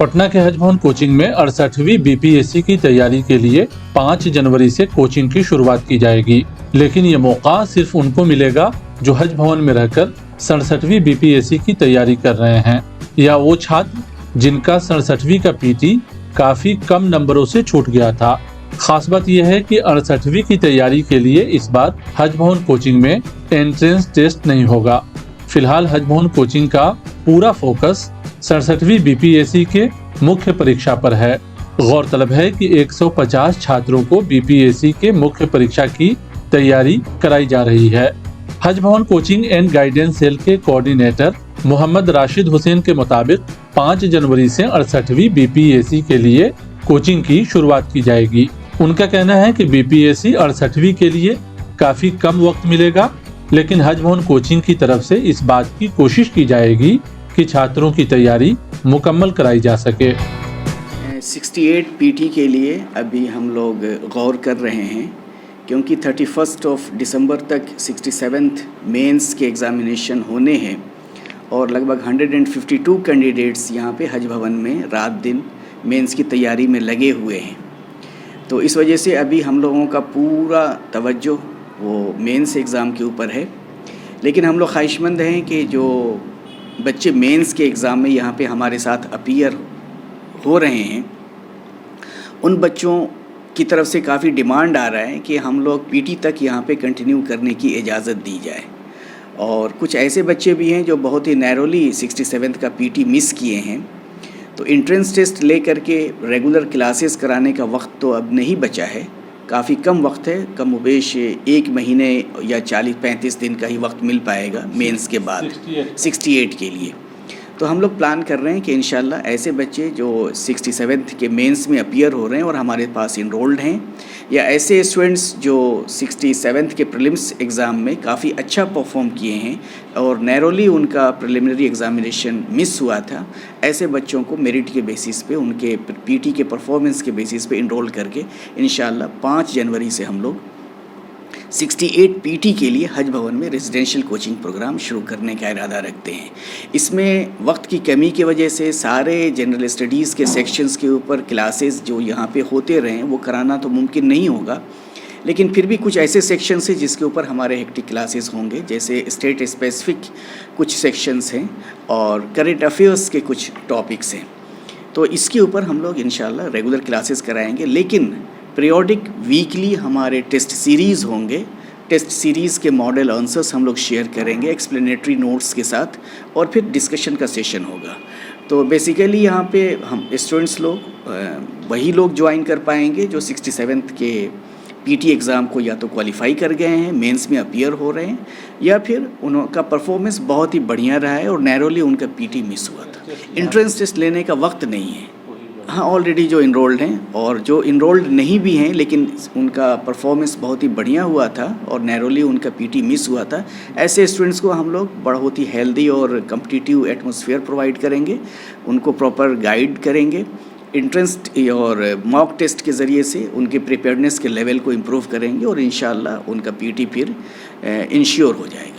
पटना के हज भवन कोचिंग में 68वीं बीपीएससी की तैयारी के लिए 5 जनवरी से कोचिंग की शुरुआत की जाएगी। लेकिन ये मौका सिर्फ उनको मिलेगा जो हज भवन में रहकर 67वीं बीपीएससी की तैयारी कर रहे हैं, या वो छात्र जिनका 67वीं का पीटी काफी कम नंबरों से छूट गया था। खास बात यह है कि 68वीं की तैयारी के लिए इस बार हज भवन कोचिंग में एंट्रेंस टेस्ट नहीं होगा। फिलहाल हज भवन कोचिंग का पूरा फोकस 67वीं बीपीएससी के मुख्य परीक्षा पर है। गौरतलब है कि 150 छात्रों को बीपीएससी के मुख्य परीक्षा की तैयारी कराई जा रही है। Haj Bhavan coaching and guidance cell के कोऑर्डिनेटर मोहम्मद राशिद हुसैन के मुताबिक 5 जनवरी से 68वीं बीपीएससी के लिए कोचिंग की शुरुआत की जाएगी। उनका कहना है कि बीपीएससी 68वीं के लिए काफी कम वक्त मिलेगा, लेकिन हज भवन कोचिंग की तरफ से इस बात की कोशिश की जाएगी कि छात्रों की तैयारी मुकम्मल कराई जा सके। 68 पीटी के लिए अभी हम लोग गौर कर रहे हैं, क्योंकि 31 दिसंबर तक 67th मेंस के एग्ज़ामिनेशन होने हैं और लगभग 152 कैंडिडेट्स यहाँ पे हज भवन में रात दिन मेंस की तैयारी में लगे हुए हैं। तो इस वजह से अभी हम लोगों का पूरा तवज्जो वो मेंस एग्ज़ाम के ऊपर है। लेकिन हम लोग ख्वाहिशमंद हैं कि जो बच्चे मेंस के एग्ज़ाम में यहाँ पे हमारे साथ अपीयर हो रहे हैं, उन बच्चों की तरफ से काफ़ी डिमांड आ रहा है कि हम लोग पीटी तक यहाँ पे कंटिन्यू करने की इजाज़त दी जाए। और कुछ ऐसे बच्चे भी हैं जो बहुत ही नैरोली 67th का पीटी मिस किए हैं, तो एंट्रेंस टेस्ट ले करके रेगुलर क्लासेस कराने का वक्त तो अब नहीं बचा है, काफ़ी कम वक्त है। कमोबेश 1 महीने या 40-35 दिन का ही वक्त मिल पाएगा मेंस के बाद 68 के लिए। तो हम लोग प्लान कर रहे हैं कि इंशाल्लाह ऐसे बच्चे जो 67th के मेंस में अपीयर हो रहे हैं और हमारे पास इनरोल्ड हैं, या ऐसे स्टूडेंट्स जो 67th के प्रीलिम्स एग्ज़ाम में काफ़ी अच्छा परफॉर्म किए हैं और नैरोली उनका प्रिलिमिनरी एग्ज़ामिनेशन मिस हुआ था, ऐसे बच्चों को मेरिट के बेसिस पे उनके पीटी के परफॉर्मेंस के बेसिस पे इनरोल करके इंशाल्लाह 5 जनवरी से हम लोग 68 पीटी के लिए हज भवन में रेजिडेंशियल कोचिंग प्रोग्राम शुरू करने का इरादा रखते हैं। इसमें वक्त की कमी की वजह से सारे जनरल स्टडीज़ के सेक्शंस के ऊपर क्लासेस जो यहाँ पे होते रहें वो कराना तो मुमकिन नहीं होगा, लेकिन फिर भी कुछ ऐसे सेक्शंस हैं जिसके ऊपर हमारे हेक्टिक क्लासेस होंगे, जैसे स्टेट स्पेसिफिक कुछ सेक्शंस हैं और करंट अफेयर्स के कुछ टॉपिक्स हैं। तो इसके ऊपर हम लोग इंशाल्लाह रेगुलर क्लासेस कराएँगे, लेकिन पीरियोडिक वीकली हमारे टेस्ट सीरीज़ होंगे। टेस्ट सीरीज़ के मॉडल आंसर्स हम लोग शेयर करेंगे एक्सप्लेनेटरी नोट्स के साथ, और फिर डिस्कशन का सेशन होगा। तो बेसिकली यहाँ पे हम स्टूडेंट्स लोग वही लोग ज्वाइन कर पाएंगे जो 67th के पीटी एग्ज़ाम को या तो क्वालिफाई कर गए हैं, मेंस में अपीयर हो रहे हैं, या फिर उनका परफॉर्मेंस बहुत ही बढ़िया रहा है और नैरोली उनका पीटी मिस हुआ था। एंट्रेंस टेस्ट लेने का वक्त नहीं है। हाँ, ऑलरेडी जो इनरोल्ड हैं और जो इनरोल्ड नहीं भी हैं लेकिन उनका परफॉर्मेंस बहुत ही बढ़िया हुआ था और नैरोली उनका पीटी मिस हुआ था, ऐसे स्टूडेंट्स को हम लोग बहुत ही हेल्दी और कम्पिटिटिव एटमॉस्फेयर प्रोवाइड करेंगे, उनको प्रॉपर गाइड करेंगे, एंट्रेंस और मॉक टेस्ट के ज़रिए से उनके प्रिपेयर्डनेस के लेवल को इम्प्रूव करेंगे और इंशाल्लाह उनका पीटी फिर इंश्योर हो जाएगा।